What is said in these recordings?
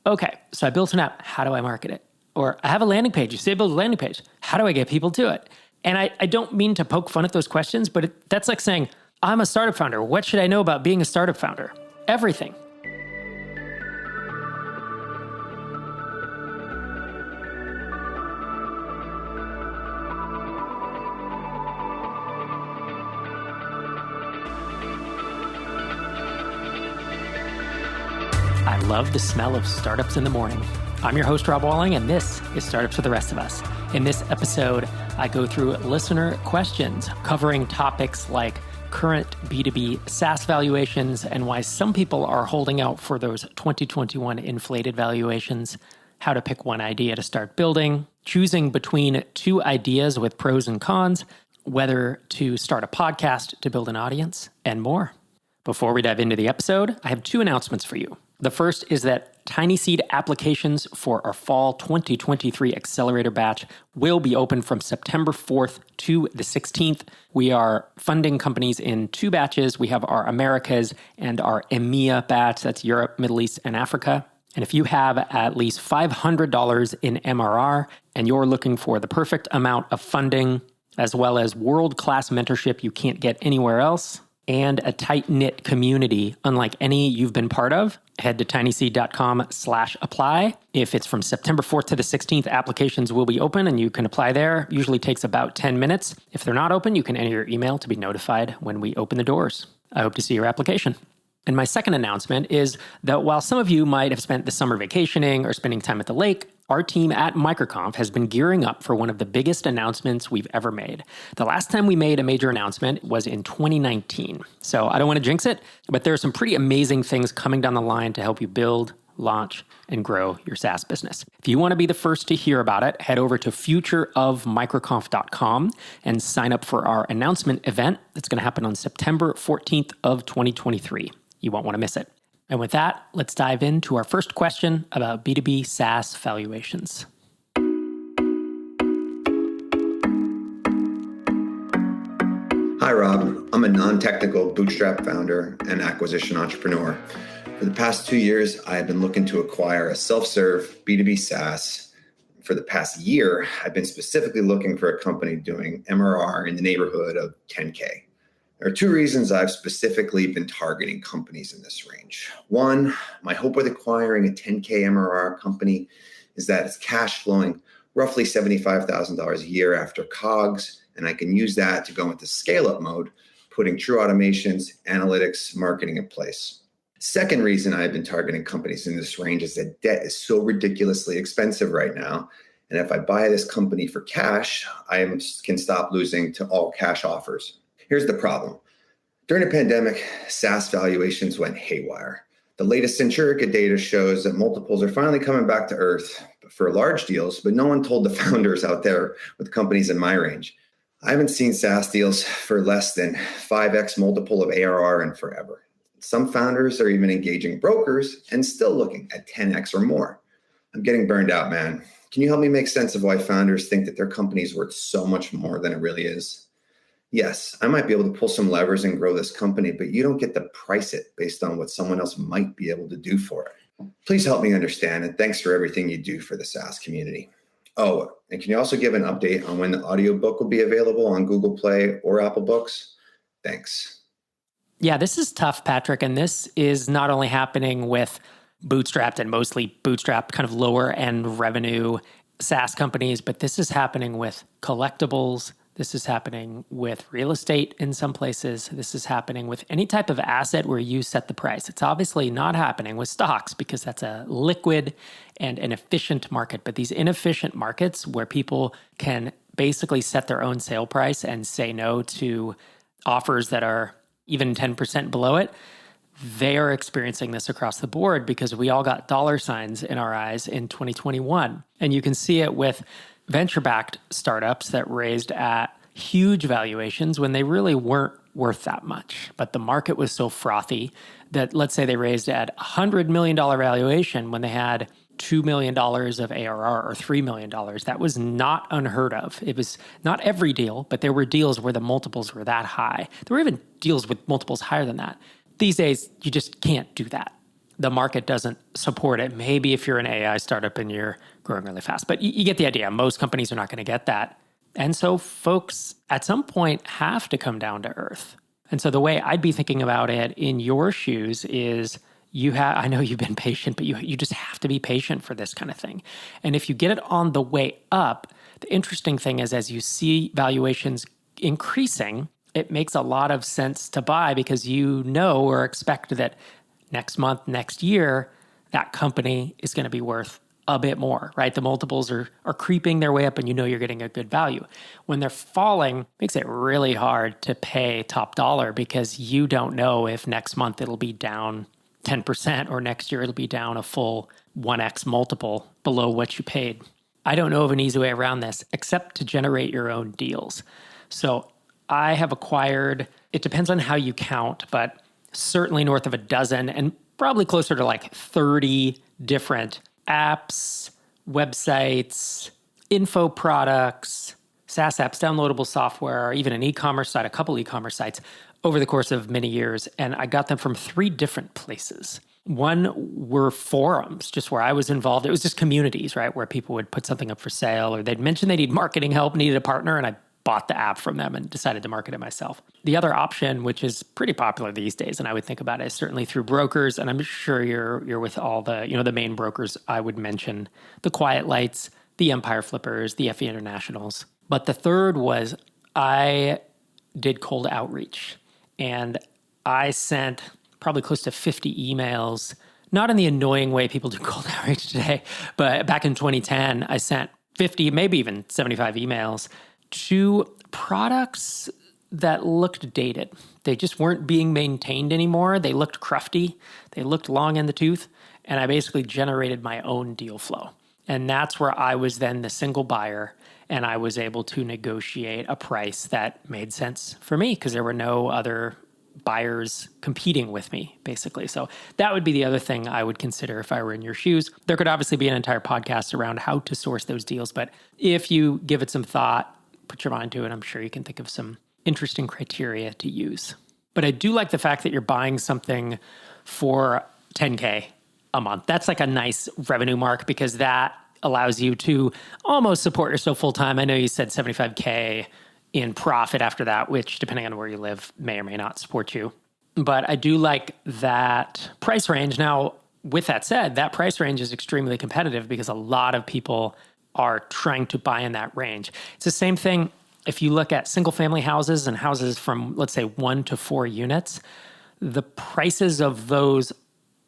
Okay, so I built an app. How do I market it? Or I have a landing page. You say build a landing page. How do I get people to it? And I don't mean to poke fun at those questions, but that's like saying, I'm a startup founder. What should I know about being a startup founder? Everything. I love the smell of startups in the morning. I'm your host, Rob Walling, and this is Startups for the Rest of Us. In this episode, I go through listener questions covering topics like current B2B SaaS valuations and why some people are holding out for those 2021 inflated valuations, how to pick one idea to start building, choosing between two ideas with pros and cons, whether to start a podcast to build an audience, and more. Before we dive into the episode, I have two announcements for you. The first is that TinySeed applications for our fall 2023 accelerator batch will be open from September 4th to the 16th. We are funding companies in two batches. We have our Americas and our EMEA batch, that's Europe, Middle East, and Africa. And if you have at least $500 in MRR and you're looking for the perfect amount of funding, as well as world-class mentorship you can't get anywhere else, and a tight-knit community unlike any you've been part of, head to tinyseed.com/apply. If it's from September 4th to the 16th, applications will be open and you can apply there. Usually takes about 10 minutes. If they're not open, you can enter your email to be notified when we open the doors. I hope to see your application. And my second announcement is that while some of you might have spent the summer vacationing or spending time at the lake, our team at MicroConf has been gearing up for one of the biggest announcements we've ever made. The last time we made a major announcement was in 2019. So I don't want to jinx it, but there are some pretty amazing things coming down the line to help you build, launch, and grow your SaaS business. If you want to be the first to hear about it, head over to futureofmicroconf.com and sign up for our announcement event that's going to happen on September 14th of 2023. You won't want to miss it. And with that, let's dive into our first question about B2B SaaS valuations. Hi, Rob. I'm a non-technical bootstrap founder and acquisition entrepreneur. For the past 2 years, I have been looking to acquire a self-serve B2B SaaS. For the past year, I've been specifically looking for a company doing MRR in the neighborhood of 10K. There are two reasons I've specifically been targeting companies in this range. One, my hope with acquiring a 10K MRR company is that it's cash flowing roughly $75,000 a year after COGS, and I can use that to go into scale-up mode, putting true automations, analytics, marketing in place. Second reason I've been targeting companies in this range is that debt is so ridiculously expensive right now, and if I buy this company for cash, I can stop losing to all cash offers. Here's the problem. During the pandemic, SaaS valuations went haywire. The latest Centurica data shows that multiples are finally coming back to earth for large deals, but no one told the founders out there with companies in my range. I haven't seen SaaS deals for less than 5x multiple of ARR in forever. Some founders are even engaging brokers and still looking at 10x or more. I'm getting burned out, man. Can you help me make sense of why founders think that their company is worth so much more than it really is? Yes, I might be able to pull some levers and grow this company, but you don't get to price it based on what someone else might be able to do for it. Please help me understand, and thanks for everything you do for the SaaS community. Oh, and can you also give an update on when the audiobook will be available on Google Play or Apple Books? Thanks. Yeah, this is tough, Patrick, and this is not only happening with bootstrapped and mostly bootstrapped kind of lower end revenue SaaS companies, but this is happening with collectibles. This is happening with real estate in some places. This is happening with any type of asset where you set the price. It's obviously not happening with stocks because that's a liquid and an efficient market. But these inefficient markets where people can basically set their own sale price and say no to offers that are even 10% below it, they are experiencing this across the board because we all got dollar signs in our eyes in 2021. And you can see it with venture-backed startups that raised at huge valuations when they really weren't worth that much. But the market was so frothy that, let's say they raised at $100 million valuation when they had $2 million of ARR or $3 million. That was not unheard of. It was not every deal, but there were deals where the multiples were that high. There were even deals with multiples higher than that. These days, you just can't do that. the market doesn't support it. Maybe if you're an AI startup and you're growing really fast, but you get the idea. Most companies are not going to get that. And so folks at some point have to come down to earth. And so the way I'd be thinking about it in your shoes is I know you've been patient, but you just have to be patient for this kind of thing. And if you get it on the way up, the interesting thing is as you see valuations increasing, it makes a lot of sense to buy because you know or expect that next month, next year, that company is going to be worth a bit more, right? The multiples are creeping their way up and you know you're getting a good value. When they're falling, it makes it really hard to pay top dollar because you don't know if next month it'll be down 10% or next year it'll be down a full 1x multiple below what you paid. I don't know of an easy way around this except to generate your own deals. So I have acquired, it depends on how you count, but certainly north of a dozen and probably closer to like 30 different apps, websites, info products, SaaS apps, downloadable software, even an e-commerce site, a couple e-commerce sites over the course of many years. And I got them from 3 different places. One were forums, just where I was involved. It was just communities, right? Where people would put something up for sale or they'd mention they need marketing help, needed a partner, and I bought the app from them and decided to market it myself. The other option, which is pretty popular these days, and I would think about it, is certainly through brokers. And I'm sure you're with all the, the main brokers I would mention, the Quiet Lights, the Empire Flippers, the FE Internationals. But the third was I did cold outreach. And I sent probably close to 50 emails, not in the annoying way people do cold outreach today, but back in 2010, I sent 50, maybe even 75 emails to products that looked dated. They just weren't being maintained anymore. They looked crufty. They looked long in the tooth. And I basically generated my own deal flow. And that's where I was then the single buyer. And I was able to negotiate a price that made sense for me because there were no other buyers competing with me, basically. So that would be the other thing I would consider if I were in your shoes. There could obviously be an entire podcast around how to source those deals. But if you give it some thought, put your mind to it, I'm sure you can think of some interesting criteria to use. But I do like the fact that you're buying something for $10K a month. That's like a nice revenue mark because that allows you to almost support yourself full time. I know you said $75K in profit after that, which depending on where you live may or may not support you. But I do like that price range. Now, with that said, that price range is extremely competitive because a lot of people are trying to buy in that range. It's the same thing if you look at single family houses and houses from, let's say, 1 to 4 units, the prices of those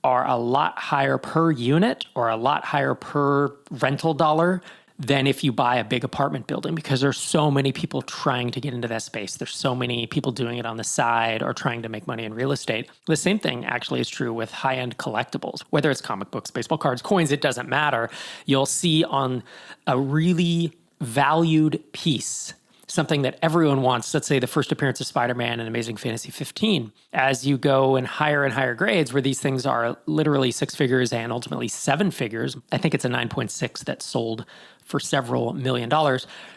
are a lot higher per unit or a lot higher per rental dollar than if you buy a big apartment building because there's so many people trying to get into that space. There's so many people doing it on the side or trying to make money in real estate. The same thing actually is true with high-end collectibles, whether it's comic books, baseball cards, coins, it doesn't matter. You'll see on a really valued piece something that everyone wants, let's say the first appearance of Spider-Man in Amazing Fantasy 15, as you go in higher and higher grades where these things are literally 6 figures and ultimately 7 figures. I think it's a 9.6 that sold for several $1 million.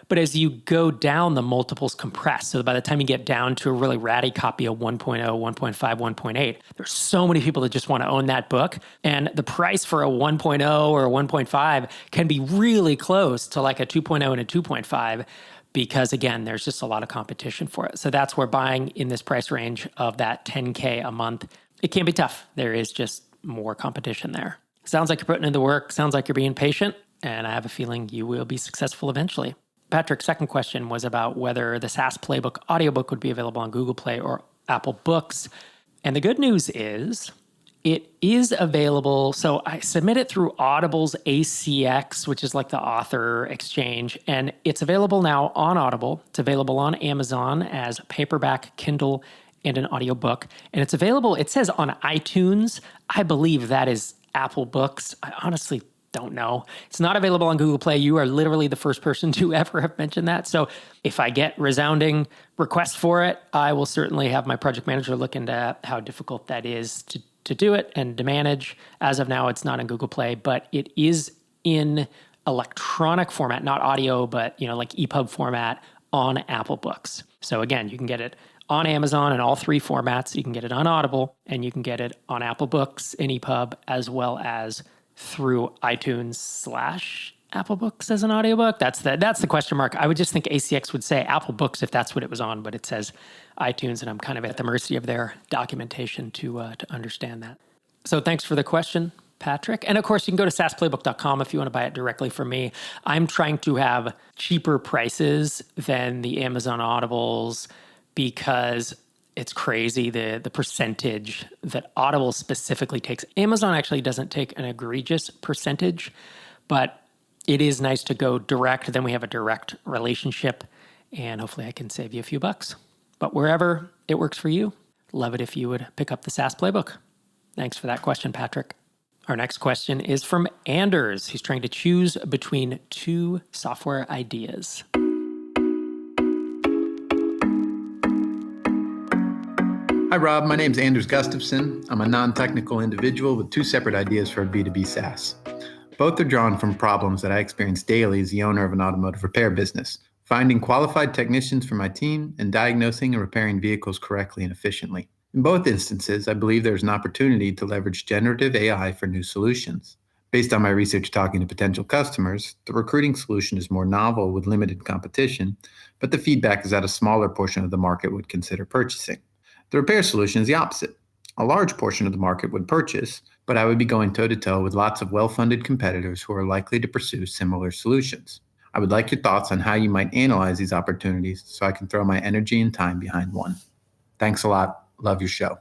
But as you go down, the multiples compress. So by the time you get down to a really ratty copy of 1.0, 1.5, 1.8, there's so many people that just want to own that book. And the price for a 1.0 or a 1.5 can be really close to like a 2.0 and a 2.5 because, again, there's just a lot of competition for it. So that's where buying in this price range of that $10K a month, it can be tough. There is just more competition there. Sounds like you're putting in the work. Sounds like you're being patient. And I have a feeling you will be successful eventually. Patrick's second question was about whether the SaaS Playbook audiobook would be available on Google Play or Apple Books. And the good news is it is available. So I submit it through Audible's ACX, which is like the author exchange. And it's available now on Audible. It's available on Amazon as paperback, Kindle, and an audiobook. And it's available, it says on iTunes. I believe that is Apple Books. I honestly don't know. It's not available on Google Play. You are literally the first person to ever have mentioned that. So if I get resounding requests for it, I will certainly have my project manager look into how difficult that is to do it and to manage. As of now, it's not in Google Play, but it is in electronic format, not audio, but like EPUB format on Apple Books. So again, you can get it on Amazon in all three formats. You can get it on Audible, and you can get it on Apple Books, in EPUB, as well as through iTunes/Apple Books as an audiobook. That's the question mark. I would just think ACX would say Apple Books if that's what it was on, but it says iTunes, and I'm kind of at the mercy of their documentation to understand that. So thanks for the question, Patrick. And of course, you can go to SaaSplaybook.com if you want to buy it directly from me. I'm trying to have cheaper prices than the Amazon Audibles because it's crazy the percentage that Audible specifically takes. Amazon actually doesn't take an egregious percentage, but it is nice to go direct. Then we have a direct relationship, and hopefully I can save you a few bucks. But wherever it works for you, love it if you would pick up the SaaS Playbook. Thanks for that question, Patrick. Our next question is from Anders. He's trying to choose between two software ideas. Hi, Rob. My name's Anders Gustafsson. I'm a non-technical individual with two separate ideas for a B2B SaaS. Both are drawn from problems that I experience daily as the owner of an automotive repair business, finding qualified technicians for my team and diagnosing and repairing vehicles correctly and efficiently. In both instances, I believe there's an opportunity to leverage generative AI for new solutions. Based on my research talking to potential customers, the recruiting solution is more novel with limited competition, but the feedback is that a smaller portion of the market would consider purchasing. The repair solution is the opposite. A large portion of the market would purchase, but I would be going toe-to-toe with lots of well-funded competitors who are likely to pursue similar solutions. I would like your thoughts on how you might analyze these opportunities so I can throw my energy and time behind one. Thanks a lot. Love your show.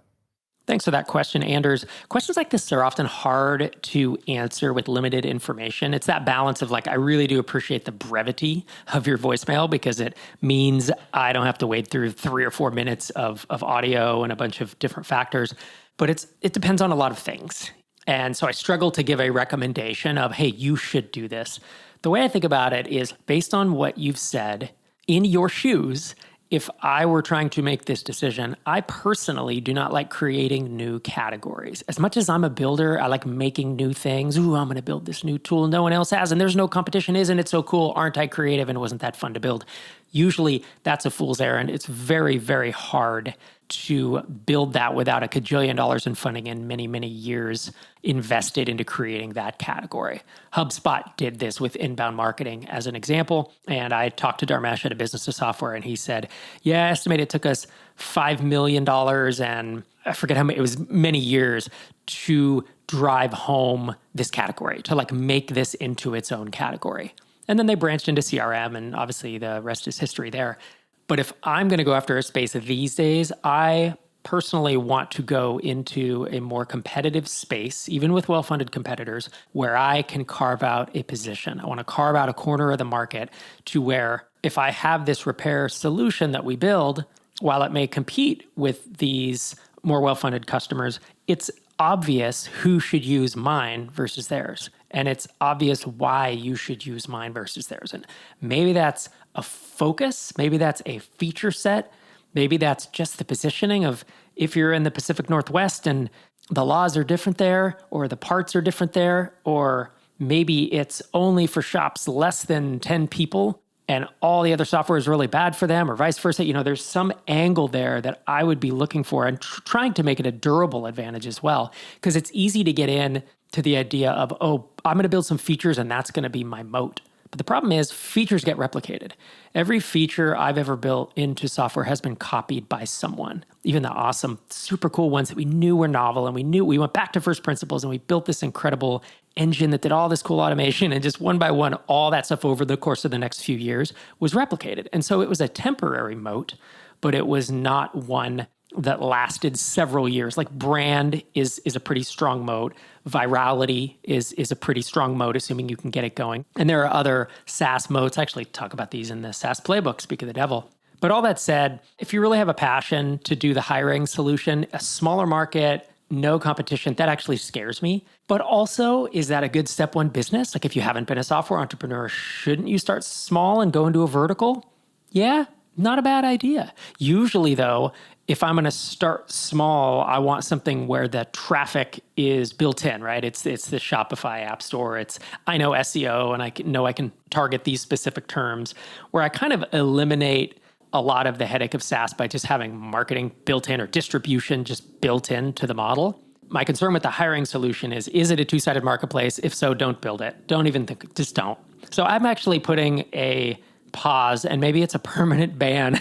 Thanks for that question, Anders. Questions like this are often hard to answer with limited information. It's that balance of I really do appreciate the brevity of your voicemail because it means I don't have to wade through 3 or 4 minutes of audio and a bunch of different factors. But it depends on a lot of things. And so I struggle to give a recommendation of, hey, you should do this. The way I think about it is based on what you've said, in your shoes, if I were trying to make this decision, I personally do not like creating new categories. As much as I'm a builder, I like making new things. Ooh, I'm going to build this new tool no one else has, and there's no competition. Isn't it so cool? Aren't I creative? And wasn't that fun to build? Usually, that's a fool's errand. It's very, very hard to build that without a cajillion dollars in funding and many, many years invested into creating that category. HubSpot did this with inbound marketing as an example. And I talked to Dharmesh at a Business of Software, and he said, yeah, I estimate it took us $5 million and I forget how many, it was many years to drive home this category, to make this into its own category. And then they branched into CRM, and obviously the rest is history there. But if I'm going to go after a space these days, I personally want to go into a more competitive space, even with well-funded competitors, where I can carve out a position. I want to carve out a corner of the market to where if I have this repair solution that we build, while it may compete with these more well-funded customers, it's obvious who should use mine versus theirs. And it's obvious why you should use mine versus theirs. And maybe that's a focus. Maybe that's a feature set. Maybe that's just the positioning of if you're in the Pacific Northwest and the laws are different there, or the parts are different there, or maybe it's only for shops less than 10 people and all the other software is really bad for them, or vice versa. There's some angle there that I would be looking for and trying to make it a durable advantage as well. Because it's easy to get in to the idea of, oh, I'm going to build some features and that's going to be my moat. But the problem is features get replicated. Every feature I've ever built into software has been copied by someone. Even the awesome, super cool ones that we knew were novel, and we went back to first principles and we built this incredible engine that did all this cool automation, and just one by one, all that stuff over the course of the next few years was replicated. And so it was a temporary moat, but it was not one that lasted several years. Brand is a pretty strong moat. Virality is a pretty strong moat, assuming you can get it going. And there are other SaaS moats. I actually talk about these in the SaaS playbook, Speak of the Devil. But all that said, if you really have a passion to do the hiring solution, a smaller market, no competition, that actually scares me. But also, is that a good step one business? If you haven't been a software entrepreneur, shouldn't you start small and go into a vertical? Yeah, not a bad idea. Usually though, if I'm going to start small, I want something where the traffic is built in, right? It's the Shopify app store. I know SEO and I can target these specific terms where I kind of eliminate a lot of the headache of SaaS by just having marketing built in or distribution just built into the model. My concern with the hiring solution is it a two-sided marketplace? If so, don't build it. Don't even think, just don't. So I'm actually putting a pause, and maybe it's a permanent ban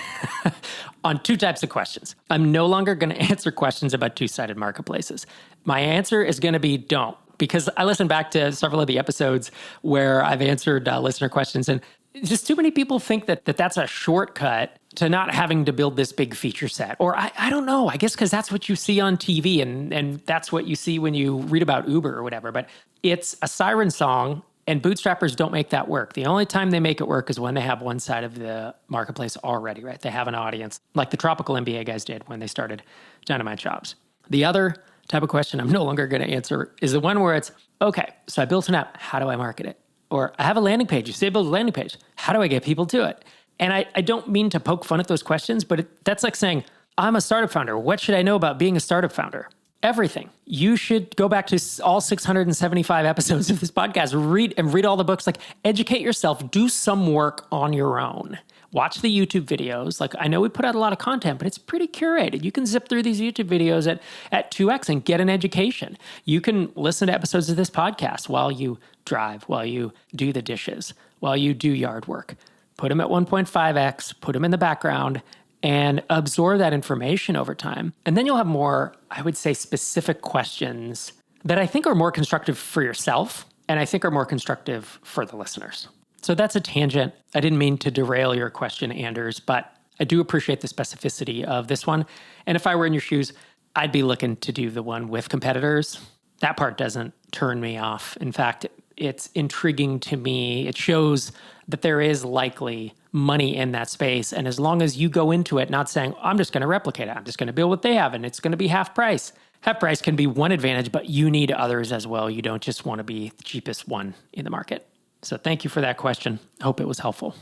on two types of questions. I'm no longer going to answer questions about two-sided marketplaces. My answer is going to be don't, because I listened back to several of the episodes where I've answered listener questions, and just too many people think that that's a shortcut to not having to build this big feature set. Or I don't know, I guess because that's what you see on TV and that's what you see when you read about Uber or whatever. But it's a siren song, and bootstrappers don't make that work. The only time they make it work is when they have one side of the marketplace already, right? They have an audience, like the Tropical MBA guys did when they started Dynamite Shops. The other type of question I'm no longer going to answer is the one where it's, okay, so I built an app. How do I market it? Or I have a landing page. You say build a landing page. How do I get people to it? And I don't mean to poke fun at those questions, but that's like saying, I'm a startup founder. What should I know about being a startup founder? Everything. You should go back to all 675 episodes of this podcast, read all the books, like educate yourself, do some work on your own. Watch the YouTube videos. Like, I know we put out a lot of content, but it's pretty curated. You can zip through these YouTube videos at 2x and get an education. You can listen to episodes of this podcast while you drive, while you do the dishes, while you do yard work. Put them at 1.5x, put them in the background, and absorb that information over time. And then you'll have more, I would say, specific questions that I think are more constructive for yourself and I think are more constructive for the listeners. So that's a tangent. I didn't mean to derail your question, Anders, but I do appreciate the specificity of this one. And if I were in your shoes, I'd be looking to do the one with competitors. That part doesn't turn me off. In fact, it's intriguing to me. It shows that there is likely money in that space. And as long as you go into it not saying, I'm just going to replicate it, I'm just going to build what they have, and it's going to be half price. Half price can be one advantage, but you need others as well. You don't just want to be the cheapest one in the market. So thank you for that question. I hope it was helpful.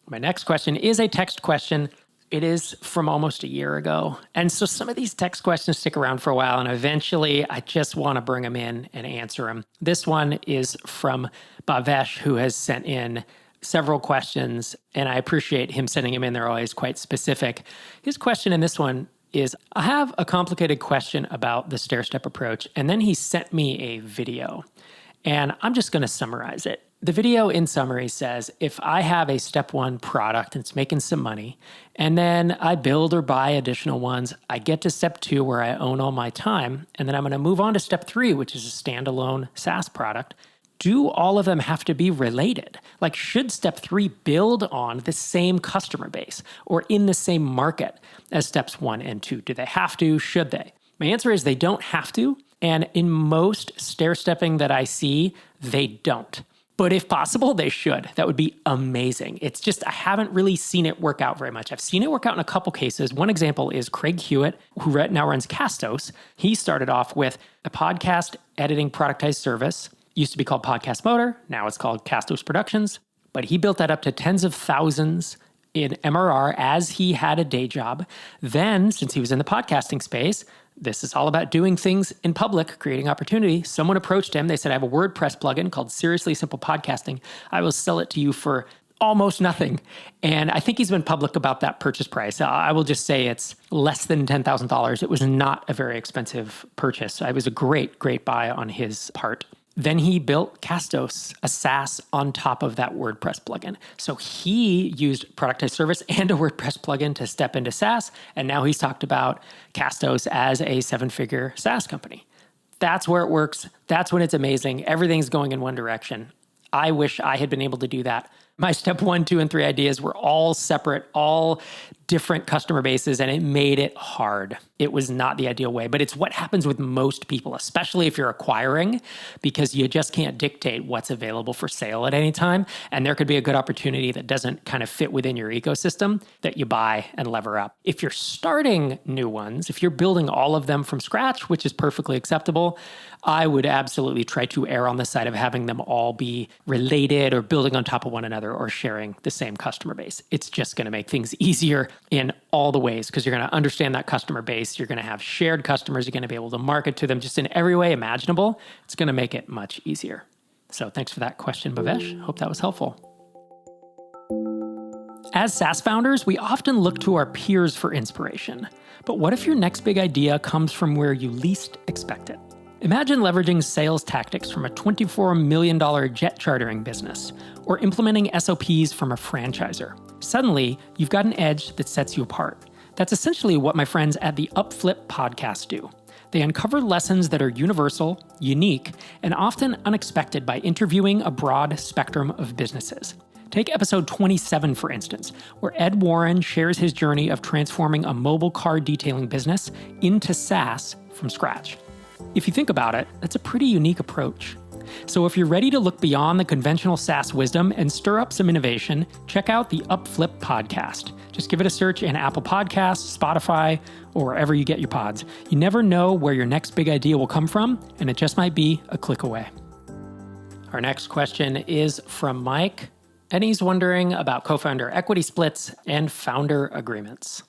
My next question is a text question. It is from almost a year ago. And so some of these text questions stick around for a while, and eventually I just want to bring them in and answer them. This one is from Bhavesh, who has sent in several questions, and I appreciate him sending them in. They're always quite specific. His question in this one is, I have a complicated question about the stair step approach, and then he sent me a video, and I'm just going to summarize it. The video in summary says, if I have a step one product and it's making some money, and then I build or buy additional ones, I get to step two where I own all my time, and then I'm going to move on to step three, which is a standalone SaaS product. Do all of them have to be related? Like, should step three build on the same customer base or in the same market as steps one and two? Do they have to? Should they? My answer is they don't have to. And in most stair stepping that I see, they don't. But if possible, they should. That would be amazing. It's just, I haven't really seen it work out very much. I've seen it work out in a couple cases. One example is Craig Hewitt, who now runs Castos. He started off with a podcast editing productized service. Used to be called Podcast Motor. Now it's called Castos Productions. But he built that up to tens of thousands in MRR as he had a day job. Then, since he was in the podcasting space, this is all about doing things in public, creating opportunity. Someone approached him. They said, I have a WordPress plugin called Seriously Simple Podcasting. I will sell it to you for almost nothing. And I think he's been public about that purchase price. I will just say it's less than $10,000. It was not a very expensive purchase. It was a great, great buy on his part. Then he built Castos, a SaaS on top of that WordPress plugin. So he used productized service and a WordPress plugin to step into SaaS. And now he's talked about Castos as a seven-figure SaaS company. That's where it works. That's when it's amazing. Everything's going in one direction. I wish I had been able to do that. My step 1, 2, and 3 ideas were all separate, all different customer bases, and it made it hard. It was not the ideal way, but it's what happens with most people, especially if you're acquiring, because you just can't dictate what's available for sale at any time. And there could be a good opportunity that doesn't kind of fit within your ecosystem that you buy and lever up. If you're starting new ones, if you're building all of them from scratch, which is perfectly acceptable, I would absolutely try to err on the side of having them all be related or building on top of one another or sharing the same customer base. It's just going to make things easier in all the ways because you're going to understand that customer base. You're going to have shared customers. You're going to be able to market to them just in every way imaginable. It's going to make it much easier. So thanks for that question, Bhavesh. Hope that was helpful. As SaaS founders, we often look to our peers for inspiration. But what if your next big idea comes from where you least expect it? Imagine leveraging sales tactics from a $24 million jet chartering business, or implementing SOPs from a franchisor. Suddenly, you've got an edge that sets you apart. That's essentially what my friends at the Upflip podcast do. They uncover lessons that are universal, unique, and often unexpected by interviewing a broad spectrum of businesses. Take episode 27, for instance, where Ed Warren shares his journey of transforming a mobile car detailing business into SaaS from scratch. If you think about it, that's a pretty unique approach. So if you're ready to look beyond the conventional SaaS wisdom and stir up some innovation, check out the Upflip podcast. Just give it a search in Apple Podcasts, Spotify, or wherever you get your pods. You never know where your next big idea will come from, and it just might be a click away. Our next question is from Mike, and he's wondering about co-founder equity splits and founder agreements.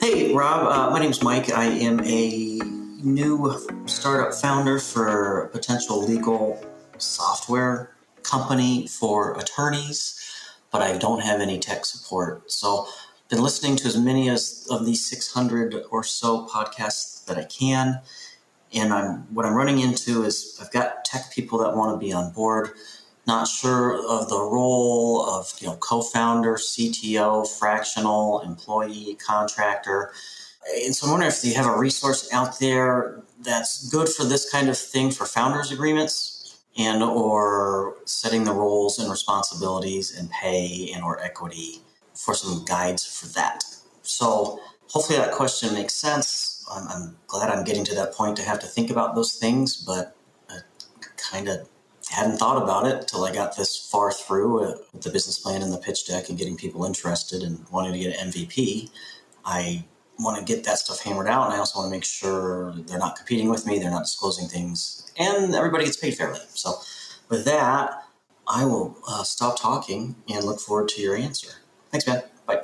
Hey, Rob. My name's Mike. I am a new startup founder for a potential legal software company for attorneys, but I don't have any tech support. So I've been listening to as many of these 600 or so podcasts that I can. And what I'm running into is I've got tech people that want to be on board, not sure of the role of co-founder, CTO, fractional, employee, contractor. And so I'm wondering if you have a resource out there that's good for this kind of thing for founders agreements and or setting the roles and responsibilities and pay and or equity for some guides for that. So hopefully that question makes sense. I'm glad I'm getting to that point to have to think about those things, but I kind of hadn't thought about it till I got this far through with the business plan and the pitch deck and getting people interested and wanting to get an MVP. I want to get that stuff hammered out, and I also want to make sure they're not competing with me, they're not disclosing things, and everybody gets paid fairly. So with that, I will stop talking and look forward to your answer. Thanks, man. Bye.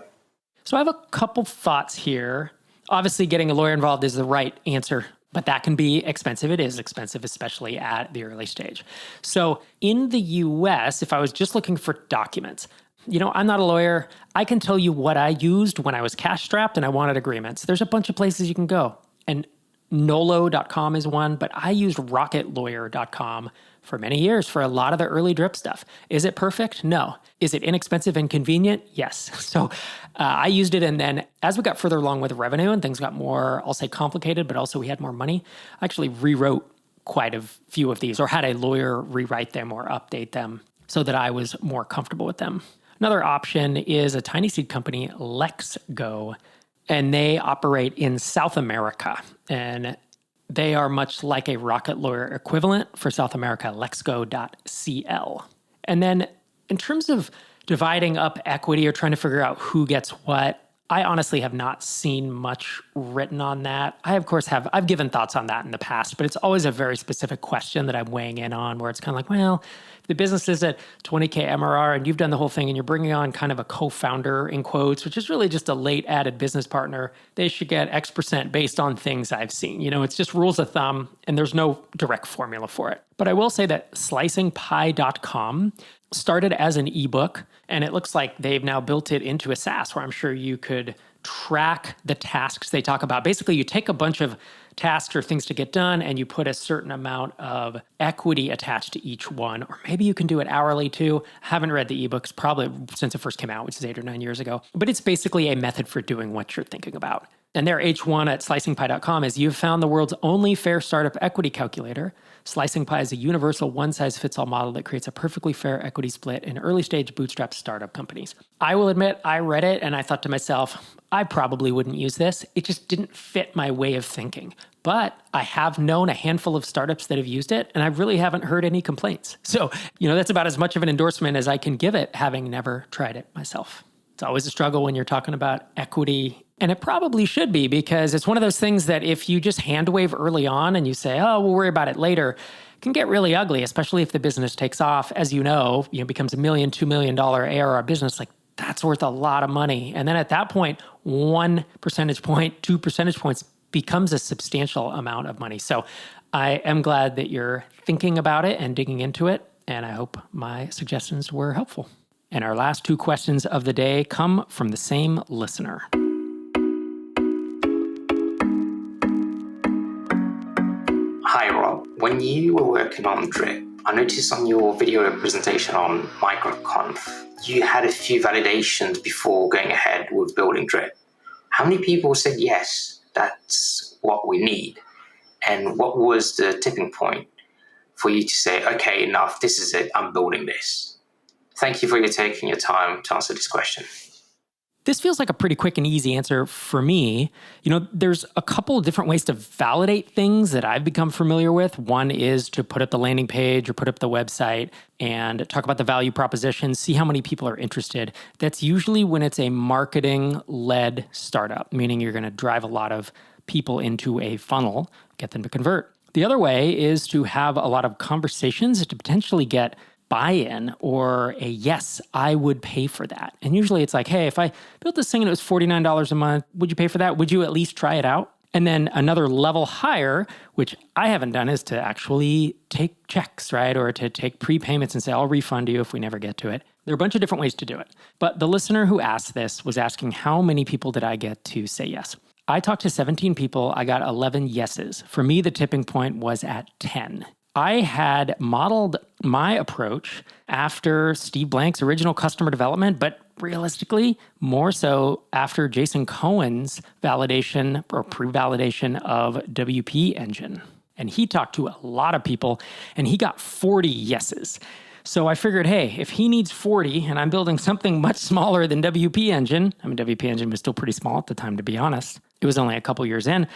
So I have a couple thoughts here. Obviously, getting a lawyer involved is the right answer, but that can be expensive. It is expensive, especially at the early stage. So in the US, if I was just looking for documents, I'm not a lawyer. I can tell you what I used when I was cash strapped and I wanted agreements. There's a bunch of places you can go. And Nolo.com is one, but I used RocketLawyer.com for many years for a lot of the early drip stuff. Is it perfect? No. Is it inexpensive and convenient? Yes. So I used it. And then as we got further along with revenue and things got more, I'll say complicated, but also we had more money, I actually rewrote quite a few of these or had a lawyer rewrite them or update them so that I was more comfortable with them. Another option is a TinySeed company, LexGo, and they operate in South America. And they are much like a Rocket Lawyer equivalent for South America, lexgo.cl. And then in terms of dividing up equity or trying to figure out who gets what, I honestly have not seen much written on that. I, of course, I've given thoughts on that in the past, but it's always a very specific question that I'm weighing in on where it's kind of like, well, the business is at 20K MRR and you've done the whole thing and you're bringing on kind of a co-founder in quotes, which is really just a late added business partner. They should get X% based on things I've seen. It's just rules of thumb and there's no direct formula for it. But I will say that slicingpie.com started as an ebook and it looks like they've now built it into a SaaS where I'm sure you could track the tasks they talk about. Basically, you take a bunch of tasks or things to get done and you put a certain amount of equity attached to each one, or maybe you can do it hourly too. I haven't read the ebooks probably since it first came out, which is 8 or 9 years ago, but it's basically a method for doing what you're thinking about. And their H1 at slicingpie.com is you've found the world's only fair startup equity calculator. Slicing Pie is a universal one-size-fits-all model that creates a perfectly fair equity split in early-stage bootstrap startup companies. I will admit, I read it and I thought to myself, I probably wouldn't use this. It just didn't fit my way of thinking. But I have known a handful of startups that have used it, and I really haven't heard any complaints. So, that's about as much of an endorsement as I can give it, having never tried it myself. It's always a struggle when you're talking about equity. And it probably should be because it's one of those things that if you just hand wave early on and you say, oh, we'll worry about it later, it can get really ugly, especially if the business takes off. As you know, becomes $1 million, $2 million ARR business, like that's worth a lot of money. And then at that point, 1 percentage point, 2 percentage points becomes a substantial amount of money. So I am glad that you're thinking about it and digging into it. and I hope my suggestions were helpful. And our last two questions of the day come from the same listener. Hi Rob, when you were working on Drip, I noticed on your video presentation on MicroConf, you had a few validations before going ahead with building Drip. How many people said yes, that's what we need? And what was the tipping point for you to say, okay, enough, this is it, I'm building this? Thank you for taking your time to answer this question. This feels like a pretty quick and easy answer for me. There's a couple of different ways to validate things that I've become familiar with. One is to put up the landing page or put up the website and talk about the value proposition, see how many people are interested. That's usually when it's a marketing-led startup, meaning you're going to drive a lot of people into a funnel, get them to convert. The other way is to have a lot of conversations to potentially get buy-in or a yes, I would pay for that. And usually it's like, hey, if I built this thing and it was $49 a month, would you pay for that? Would you at least try it out? And then another level higher, which I haven't done, is to actually take checks, right? Or to take prepayments and say, I'll refund you if we never get to it. There are a bunch of different ways to do it. But the listener who asked this was asking, how many people did I get to say yes? I talked to 17 people. I got 11 yeses. For me, the tipping point was at 10. I had modeled my approach after Steve Blank's original customer development, but realistically, more so after Jason Cohen's validation or pre-validation of WP Engine. And he talked to a lot of people, and he got 40 yeses. So I figured, hey, if he needs 40 and I'm building something much smaller than WP Engine, WP Engine was still pretty small at the time, to be honest. It was only a couple years in.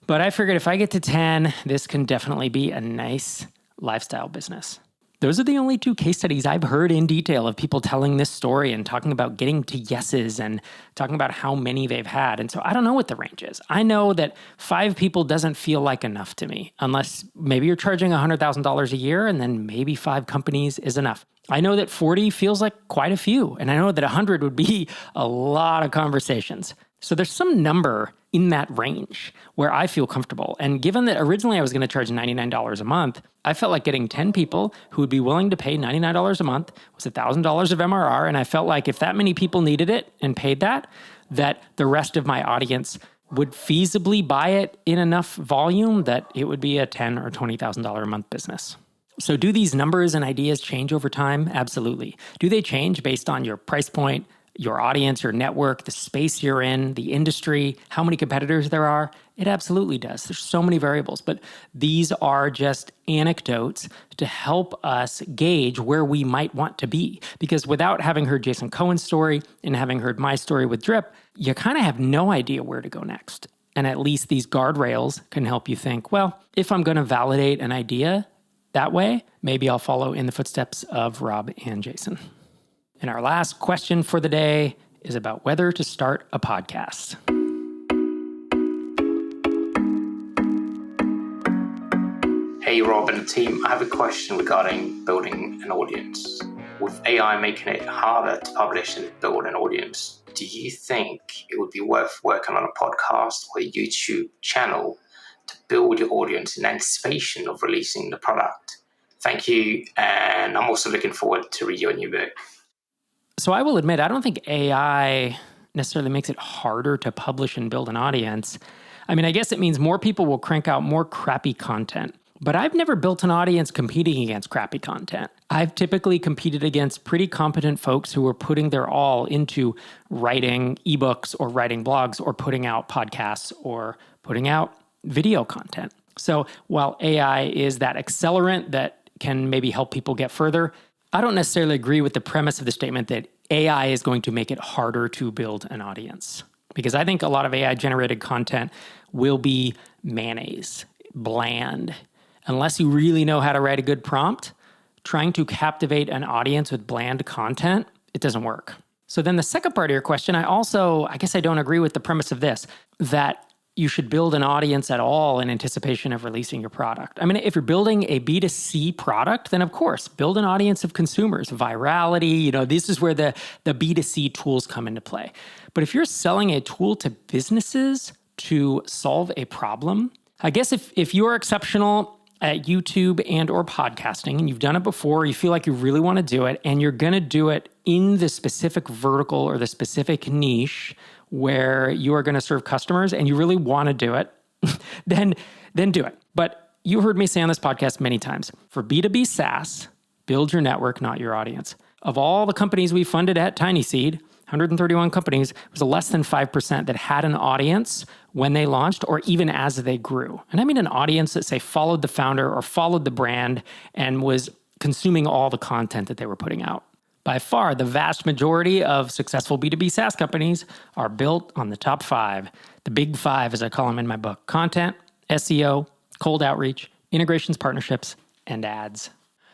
But I figured if I get to 10, this can definitely be a nice lifestyle business. Those are the only two case studies I've heard in detail of people telling this story and talking about getting to yeses and talking about how many they've had. And so I don't know what the range is. I know that 5 people doesn't feel like enough to me, unless maybe you're charging $100,000 a year and then maybe 5 companies is enough. I know that 40 feels like quite a few, and I know that 100 would be a lot of conversations. So there's some number in that range where I feel comfortable. And given that originally I was going to charge $99 a month, I felt like getting 10 people who would be willing to pay $99 a month was $1,000 of MRR. And I felt like if that many people needed it and paid that the rest of my audience would feasibly buy it in enough volume that it would be a $10,000 or $20,000 a month business. So do these numbers and ideas change over time? Absolutely. Do they change based on your price point, your audience, your network, the space you're in, the industry, how many competitors there are? It absolutely does. There's so many variables, but these are just anecdotes to help us gauge where we might want to be. Because without having heard Jason Cohen's story and having heard my story with Drip, you kind of have no idea where to go next. And at least these guardrails can help you think, well, if I'm going to validate an idea that way, maybe I'll follow in the footsteps of Rob and Jason. And our last question for the day is about whether to start a podcast. Hey Rob and team, I have a question regarding building an audience. With AI making it harder to publish and build an audience, do you think it would be worth working on a podcast or a YouTube channel to build your audience in anticipation of releasing the product? Thank you, and I'm also looking forward to read your new book. So I will admit, I don't think AI necessarily makes it harder to publish and build an audience. I mean, I guess it means more people will crank out more crappy content. But I've never built an audience competing against crappy content. I've typically competed against pretty competent folks who are putting their all into writing ebooks or writing blogs or putting out podcasts or putting out video content. So while AI is that accelerant that can maybe help people get further, I don't necessarily agree with the premise of the statement that AI is going to make it harder to build an audience. Because I think a lot of AI-generated content will be mayonnaise, bland. Unless you really know how to write a good prompt, trying to captivate an audience with bland content, it doesn't work. So then the second part of your question, I guess I don't agree with the premise of this, that you should build an audience at all in anticipation of releasing your product. I mean, if you're building a B2C product, then of course, build an audience of consumers, virality, this is where the B2C tools come into play. But if you're selling a tool to businesses to solve a problem, I guess if you're exceptional at YouTube and or podcasting, and you've done it before, you feel like you really want to do it, and you're going to do it in the specific vertical or the specific niche where you are going to serve customers, and you really want to do it, then do it. But you heard me say on this podcast many times, for B2B SaaS, build your network, not your audience. Of all the companies we funded at TinySeed, 131 companies, it was less than 5% that had an audience when they launched or even as they grew. And I mean an audience that, say, followed the founder or followed the brand and was consuming all the content that they were putting out. By far, the vast majority of successful B2B SaaS companies are built on the top 5, the big 5, as I call them in my book: content, SEO, cold outreach, integrations, partnerships, and ads.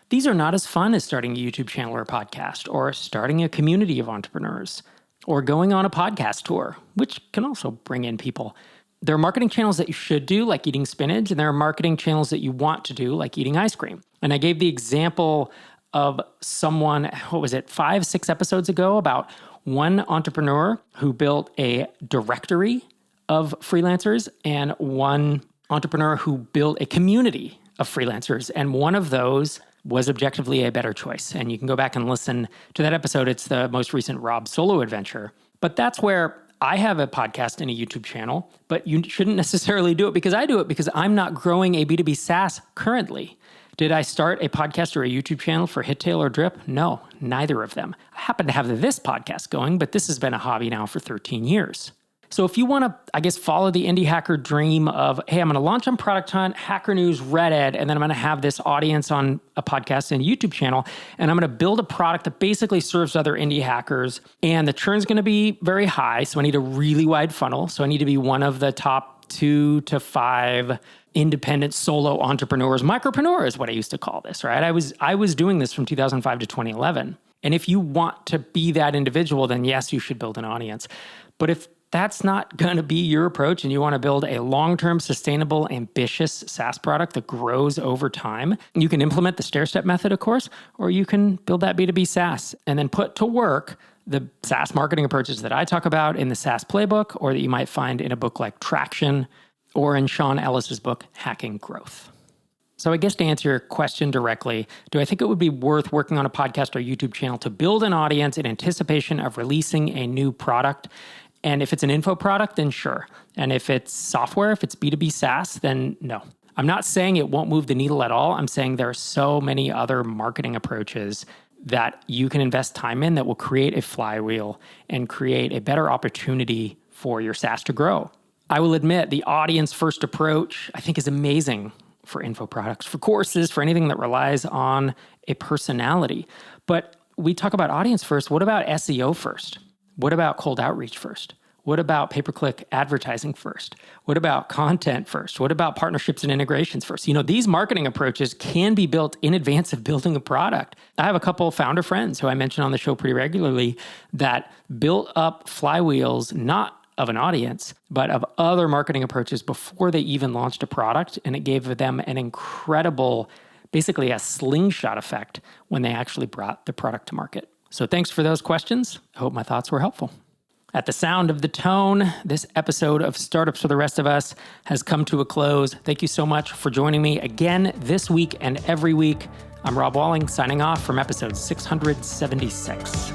These are not as fun as starting a YouTube channel or a podcast, or starting a community of entrepreneurs, or going on a podcast tour, which can also bring in people. There are marketing channels that you should do, like eating spinach, and there are marketing channels that you want to do, like eating ice cream. And I gave the example of someone, 5-6 episodes ago, about one entrepreneur who built a directory of freelancers and one entrepreneur who built a community of freelancers. And one of those was objectively a better choice. And you can go back and listen to that episode. It's the most recent Rob solo adventure. But that's where I have a podcast and a YouTube channel, but you shouldn't necessarily do it because I do it because I'm not growing a B2B SaaS currently. Did I start a podcast or a YouTube channel for Hittail or Drip? No, neither of them. I happen to have this podcast going, but this has been a hobby now for 13 years. So if you want to, follow the indie hacker dream of, hey, I'm going to launch on Product Hunt, Hacker News, Reddit, and then I'm going to have this audience on a podcast and YouTube channel, and I'm going to build a product that basically serves other indie hackers, and the churn's going to be very high, so I need a really wide funnel. So I need to be one of the top 2 to 5 independent solo entrepreneurs. Micropreneur is what I used to call this, right? I was doing this from 2005 to 2011. And if you want to be that individual, then yes, you should build an audience. But if that's not going to be your approach and you want to build a long-term, sustainable, ambitious SaaS product that grows over time, you can implement the Stair Step method, of course, or you can build that B2B SaaS and then put to work the SaaS marketing approaches that I talk about in the SaaS playbook, or that you might find in a book like Traction, or in Sean Ellis's book, Hacking Growth. So I guess to answer your question directly, do I think it would be worth working on a podcast or YouTube channel to build an audience in anticipation of releasing a new product? And if it's an info product, then sure. And if it's software, if it's B2B SaaS, then no. I'm not saying it won't move the needle at all. I'm saying there are so many other marketing approaches that you can invest time in that will create a flywheel and create a better opportunity for your SaaS to grow. I will admit the audience-first approach, I think, is amazing for info products, for courses, for anything that relies on a personality. But we talk about audience first. What about SEO first? What about cold outreach first? What about pay-per-click advertising first? What about content first? What about partnerships and integrations first? These marketing approaches can be built in advance of building a product. I have a couple of founder friends who I mention on the show pretty regularly that built up flywheels, not of an audience, but of other marketing approaches before they even launched a product. And it gave them an incredible, basically a slingshot effect when they actually brought the product to market. So thanks for those questions. I hope my thoughts were helpful. At the sound of the tone, this episode of Startups for the Rest of Us has come to a close. Thank you so much for joining me again this week and every week. I'm Rob Walling, signing off from episode 676.